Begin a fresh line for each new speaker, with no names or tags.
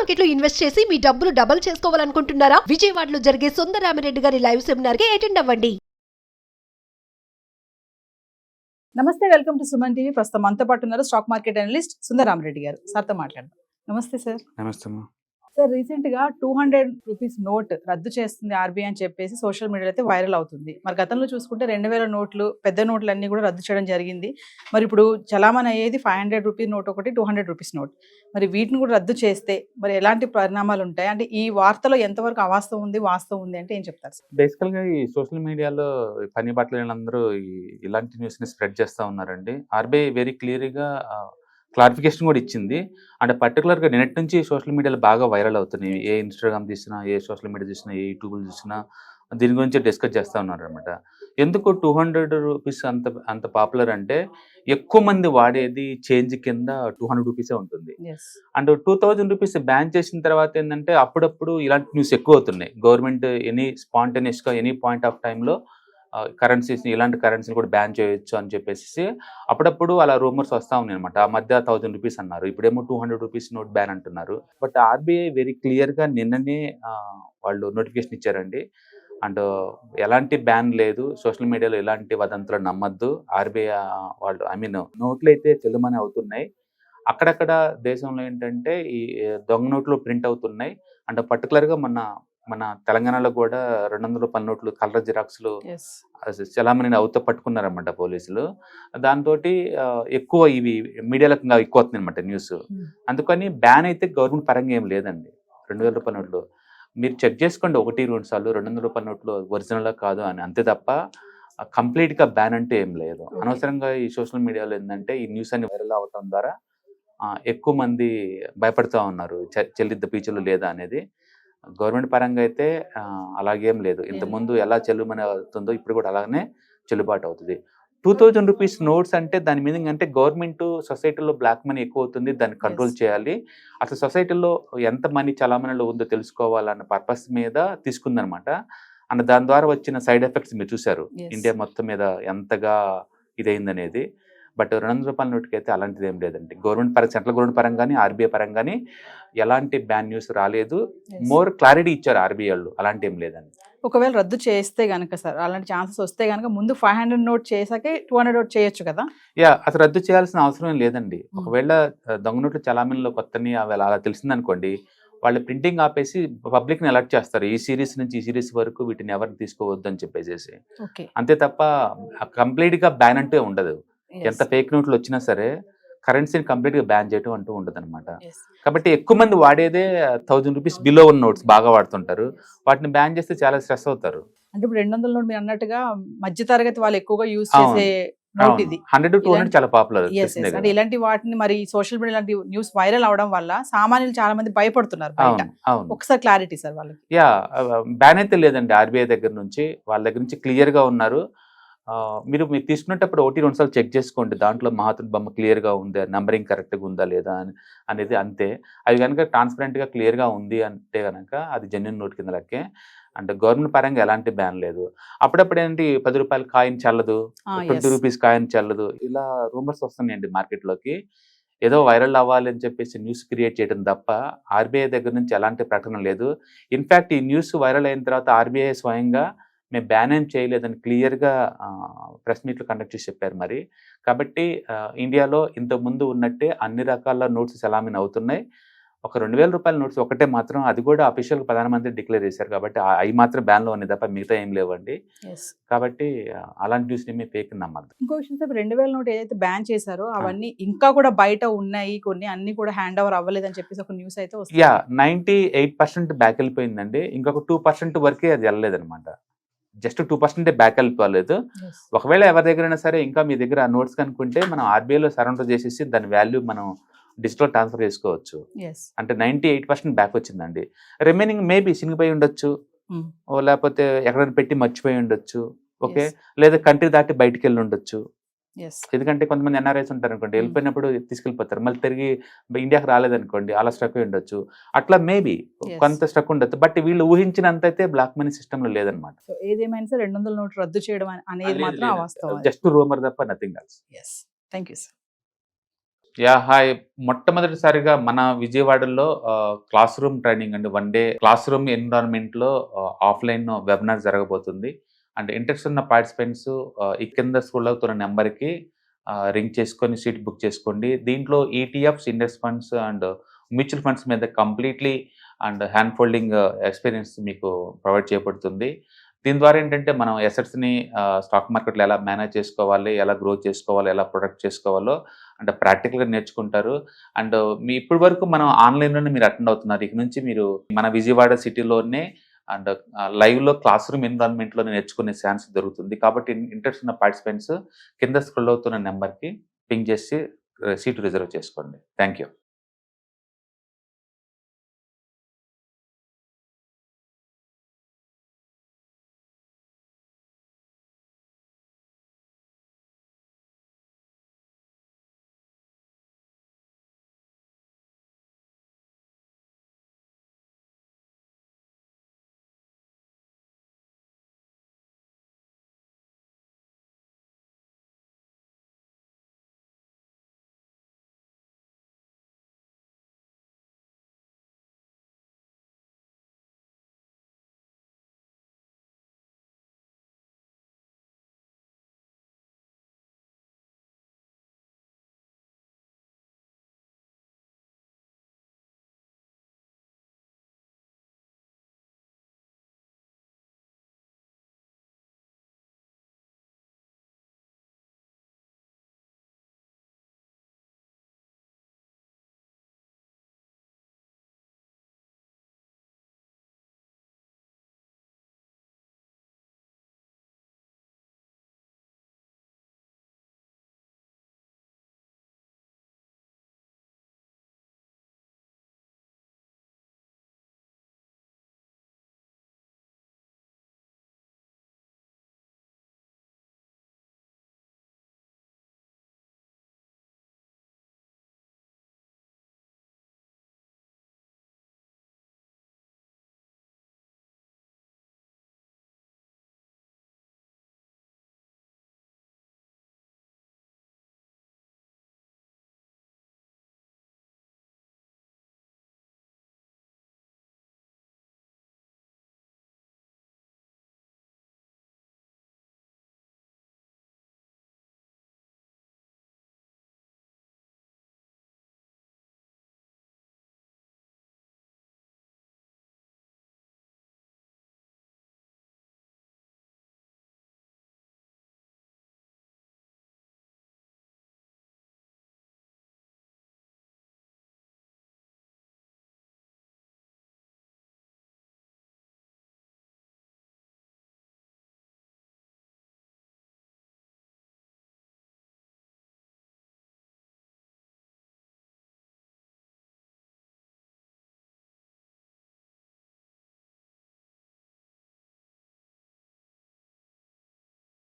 Market లో invest చేసి మీ డబ్బులు డబుల్ చేసుకోవాలనుకుంటున్నారా? విజయవాడలో జరిగే సుందరరామిరెడ్డి గారి లైవ్ సెమినార్ కి అటెండ్ అవ్వండి.
నమస్తే, వెల్కమ్ టు సుమన్ టీవీ. ప్రస్తుతం మనతో పాటు ఉన్నారు స్టాక్ మార్కెట్ అనలిస్ట్ సుందరరామిరెడ్డి గారు. సార్తో మాట్లాడదాం. నమస్తే సార్.
నమస్తే అమ్మా.
సార్, రీసెంట్ గా 200 రూపీస్ నోట్ రద్దు చేస్తుంది ఆర్బీఐ అని చెప్పేసి సోషల్ మీడియాలో అయితే వైరల్ అవుతుంది. మరి గతంలో చూసుకుంటే 2000 నోట్లు, పెద్ద నోట్లు అన్ని కూడా రద్దు చేయడం జరిగింది. మరి ఇప్పుడు చలామణి అయ్యేది 500 రూపీస్ నోట్ ఒకటి, 200 రూపీస్ నోట్. మరి వీటిని కూడా రద్దు చేస్తే మరి ఎలాంటి పరిణామాలు ఉంటాయి? అంటే ఈ వార్తలో ఎంతవరకు అవాస్తవం ఉంది, వాస్తవం ఉంది అంటే ఏం చెప్తారు సార్?
బేసికల్ గా ఈ సోషల్ మీడియాలో పని బట్టలందరూ ఇలాంటి న్యూస్ ని స్ప్రెడ్ చేస్తా ఉన్నారండి. ఆర్బీఐ వెరీ క్లియర్ గా క్లారిఫికేషన్ కూడా ఇచ్చింది. అంటే పర్టికులర్ గా నిన్నటి నుంచి సోషల్ మీడియాలో బాగా వైరల్ అవుతున్నాయి. ఏ ఇన్స్టాగ్రామ్ చూసినా, ఏ సోషల్ మీడియా చూసినా, ఏ యూట్యూబ్ చూసినా దీని గురించి డిస్కస్ చేస్తూ ఉన్నారు అనమాట. ఎందుకు 200 రూపీస్ అంత పాపులర్ అంటే, ఎక్కువ మంది వాడేది చేంజ్ కింద 200 రూపీసే ఉంటుంది. అండ్ 2000 రూపీస్ బ్యాన్ చేసిన తర్వాత ఏంటంటే అప్పుడప్పుడు ఇలాంటి న్యూస్ ఎక్కువ అవుతున్నాయి. గవర్నమెంట్ ఎనీ స్పాంటేనియస్ గా ఎనీ పాయింట్ ఆఫ్ టైంలో కరెన్సీస్ ఇలాంటి కరెన్సీలు కూడా బ్యాన్ చేయొచ్చు అని చెప్పేసి అప్పుడప్పుడు అలా రూమర్స్ వస్తూ ఉన్నాయి అనమాట. ఆ మధ్య 1000 రూపీస్ అన్నారు, ఇప్పుడేమో 200 రూపీస్ నోట్ బ్యాన్ అంటున్నారు. బట్ ఆర్బీఐ వెరీ క్లియర్ గా నిన్ననే వాళ్ళు నోటిఫికేషన్ ఇచ్చారండి. అండ్ ఎలాంటి బ్యాన్ లేదు, సోషల్ మీడియాలో ఎలాంటి వదంతులు నమ్మద్దు. ఆర్బీఐ వాళ్ళు నోట్లు అయితే చెల్లుమని అవుతున్నాయి. అక్కడక్కడ దేశంలో ఏంటంటే ఈ దొంగ నోట్లు ప్రింట్ అవుతున్నాయి. అండ్ పర్టికులర్గా మన తెలంగాణలో కూడా 200 రూపాయల నోట్లు కలర్ జిరాక్స్లు చలామణి అవుతా పట్టుకున్నారన్నమాట పోలీసులు. దాంతో ఎక్కువ ఇవి మీడియాలో ఎక్కువ అవుతుంది అనమాట న్యూస్. అందుకని బ్యాన్ అయితే గవర్నమెంట్ పరంగా ఏం లేదండి. 2000 రూపాయల నోట్లు మీరు చెక్ చేసుకోండి 1-2 సార్లు 200 రూపాయల నోట్లు ఒరిజినల్ కాదు అని, అంతే తప్ప కంప్లీట్ గా బ్యాన్ అంటే ఏం లేదు. అనవసరంగా ఈ సోషల్ మీడియాలో ఏంటంటే ఈ న్యూస్ అన్ని వైరల్ అవటం ద్వారా ఎక్కువ మంది భయపడుతూ ఉన్నారు, చెల్లిద్ద పీచులు లేదా అనేది. గవర్నమెంట్ పరంగా అయితే అలాగేం లేదు. ఇంతకుముందు ఎలా చెల్లుమని అవుతుందో ఇప్పుడు కూడా అలాగనే చెల్లుబాటు అవుతుంది. 2000 రూపీస్ నోట్స్ అంటే దాని మీనింగ్ అంటే గవర్నమెంట్ సొసైటీలో బ్లాక్ మనీ ఎక్కువ అవుతుంది, దాన్ని కంట్రోల్ చేయాలి. అసలు సొసైటీలో ఎంత మనీ చలామణిలో ఉందో తెలుసుకోవాలన్న పర్పస్ మీద తీసుకుందనమాట. అండ్ దాని ద్వారా వచ్చిన సైడ్ ఎఫెక్ట్స్ మీరు చూసారు, ఇండియా మొత్తం మీద ఎంతగా ఇదైందనేది. బట్ 200 రూపాయల నోటుకి అయితే అలాంటిది ఏం లేదండి. సెంట్రల్ గవర్నమెంట్ పరంగానే ఆర్బీఐ పరంగానే ఎలాంటి బ్యాన్ న్యూస్ రాలేదు. మోర్ క్లారిటీ ఇచ్చారు ఆర్బీఐ వాళ్ళు, అలాంటి ఏం లేదండి.
ఒకవేళ రద్దు చేస్తే గనక సార్, అలాంటి ఛాన్సెస్ వస్తే గనక ముందు 500 నోట్ చేసాకే 200 నోట్ చేయొచ్చు కదా?
అసలు రద్దు చేయాల్సిన అవసరం ఏం లేదండి. ఒకవేళ దొంగ నోట్లు చలామణిలో కొత్తని అలా తెలిసిందనుకోండి, వాళ్ళు ప్రింటింగ్ ఆపేసి పబ్లిక్ ని అలర్ట్ చేస్తారు, ఈ సిరీస్ నుంచి ఈ సిరీస్ వరకు వీటిని ఎవరిని తీసుకోవద్దు అని చెప్పేసి. అంతే తప్ప కంప్లీట్ గా బ్యాన్ అంటే ఉండదు. ఎంత ఫేక్ నోట్లు వచ్చినా సరే కరెన్సీని కంప్లీట్ గా బ్యాన్ చేయడం అంటూ ఉండదు అనమాట. కాబట్టి ఎక్కువ మంది వాడేదే 1000 రూపీస్ బిలో ఉన్న నోట్స్ బాగా వాడుతుంటారు. వాటిని బ్యాన్ చేస్తే చాలా స్ట్రెస్ అవుతారు.
అంటే ఇప్పుడు 200 నోట్ మీరు అన్నట్టుగా మధ్య తరగతి వాళ్ళు ఎక్కువగా యూజ్ చేసే నోట్ ఇది.
100-200 చాలా పాపులర్.
అంటే ఇలాంటి వాటిని మరి సోషల్ మీడియా ఇలాంటి న్యూస్ వైరల్ అవడం వల్ల సామాన్యులు చాలా మంది భయపడుతున్నారు బయట. ఒకసారి క్లారిటీ సార్ వాళ్ళకి.
బ్యాన్ అయితే లేదండి ఆర్బీఐ దగ్గర నుంచి, వాళ్ళ దగ్గర నుంచి క్లియర్ గా ఉన్నారు. మీరు తీసుకునేటప్పుడు 1-2 సార్లు చెక్ చేసుకోండి, దాంట్లో మహాత్ముడి బొమ్మ క్లియర్ గా ఉందా, నంబరింగ్ కరెక్ట్ గా ఉందా లేదా అనేది. అంతే. అది కనుక ట్రాన్స్పరెంట్ గా క్లియర్ గా ఉంది అంటే కనుక అది జెన్యూన్ నోట్ కింద లెక్కే. అంటే గవర్నమెంట్ పరంగా ఎలాంటి బ్యాన్ లేదు. అప్పుడప్పుడు ఏంటి 10 రూపాయల కాయిన్ చెల్లదు, 20 రూపీస్ కాయిన్ చెల్లదు, ఇలా రూమర్స్ వస్తున్నాయండి మార్కెట్ లోకి. ఏదో వైరల్ అవ్వాలి అని చెప్పేసి న్యూస్ క్రియేట్ చేయడం తప్ప ఆర్బీఐ దగ్గర నుంచి ఎలాంటి ప్రకటన లేదు. ఇన్ఫాక్ట్ ఈ న్యూస్ వైరల్ అయిన తర్వాత ఆర్బీఐ స్వయంగా మేము బ్యాన్ ఏం చేయలేదని క్లియర్గా ప్రెస్ మీట్లు కండక్ట్ చేసి చెప్పారు మరి. కాబట్టి ఇండియాలో ఇంతకుముందు ఉన్నట్టే అన్ని రకాల నోట్స్ చలామణి అవుతున్నాయి. ఒక 2000 రూపాయల నోట్స్ ఒకటే మాత్రం, అది కూడా అఫీషియల్ ప్రధానమంత్రి డిక్లేర్ చేశారు కాబట్టి అవి మాత్రం బ్యాన్లో ఉన్నాయి తప్ప మిగతా ఏం లేవండి. కాబట్టి అలాంటి న్యూస్ మేము ఫేక్ నమ్మద్దు.
ఇంకో విషయం సార్, 2000 నోట్ ఏదైతే బ్యాన్ చేశారో అవన్నీ ఇంకా కూడా బయట ఉన్నాయి, కొన్ని అన్ని కూడా హ్యాండ్ ఓవర్ అవ్వలేదని చెప్పేసి ఒక న్యూస్ అయితే వస్తుంది.
98% బ్యాక్ వెళ్ళిపోయిందండి. ఇంకొక 2% వరకే అది వెళ్ళలేదన్నమాట. Just 2% back వెళ్ళిపోలేదు. ఒకవేళ ఎవరి దగ్గరైనా సరే ఇంకా మీ దగ్గర నోట్స్ కనుక్కుంటే మనం ఆర్బీఐలో సరెండర్ చేసేసి దాని వాల్యూ మనం డిజిటల్ ట్రాన్స్ఫర్ చేసుకోవచ్చు. అంటే 98% బ్యాక్ వచ్చిందండి. రిమైనింగ్ మేబీ చినిగిపోయి ఉండొచ్చు, లేకపోతే ఎక్కడైనా పెట్టి మర్చిపోయి ఉండొచ్చు, ఓకే, లేదా కంట్రీ దాటి బయటికి వెళ్ళి ఉండొచ్చు. ఎందుకంటే కొంతమంది ఎన్ఆర్ఐస్ ఉంటారు అనుకోండి, వెళ్ళిపోయినప్పుడు తీసుకెళ్ళిపోతారు, మళ్ళీ తిరిగి ఇండియాకి రాలేదనుకోండి, అలా స్ట్రక్ అయి ఉండొచ్చు. అట్లా మేబీ కొంత స్ట్రక్ ఉండొచ్చు. బట్ వీళ్ళు ఊహించినంత అయితే బ్లాక్ మనీ సిస్టమ్ లో లేదనమాట.
ఏదేమైనా సరే 200 నోట్లు రద్దు చేయడం అనేది మాత్రం అవాస్తవం.
జస్ట్ రూమర్ తప్ప nothing else.
Thank you sir.
Hi. మొట్టమొదటిసారిగా మన విజయవాడలో క్లాస్ రూమ్ ట్రైనింగ్ అండి. 1 డే క్లాస్ రూమ్ ఎన్విరాన్మెంట్‌లో ఆఫ్‌లైన్ వెబినార్ జరగబోతుంది. అండ్ ఇంట్రెస్ట్ ఉన్న పార్టిసిపెంట్స్ ఈ కింద స్క్రోల్ అవుతున్న నంబర్‌కి రింగ్ చేసుకొని సీట్ బుక్ చేసుకోండి. దీంట్లో ETFs, index funds and mutual funds మీద completely and hand holding experience మీకు ప్రొవైడ్ చేయబడుతుంది. దీని ద్వారా ఏంటంటే మనం అసెట్స్‌ని స్టాక్ మార్కెట్‌లో ఎలా మేనేజ్ చేసుకోవాలి, ఎలా గ్రో చేసుకోవాలి, ఎలా ప్రొటెక్ట్ చేసుకోవాలో అంటే ప్రాక్టికల్‌గా నేర్చుకుంటారు. అండ్ ఇప్పటి వరకు మనం ఆన్‌లైన్‌లోనే మీరు అటెండ్ అవుతున్నారు. ఇక నుంచి మీరు మన విజయవాడ సిటీలోనే అండ్ లైవ్‌లో క్లాస్ రూమ్ ఎన్విరాన్మెంట్‌లోనే నేర్చుకునే ఛాన్స్ దొరుకుతుంది. కాబట్టి ఇంట్రెస్ట్ ఉన్న పార్టిసిపెంట్స్ కింద స్క్రోల్ అవుతున్న నంబర్‌కి పింగ్ చేసి సీట్ రిజర్వ్ చేసుకోండి. Thank you.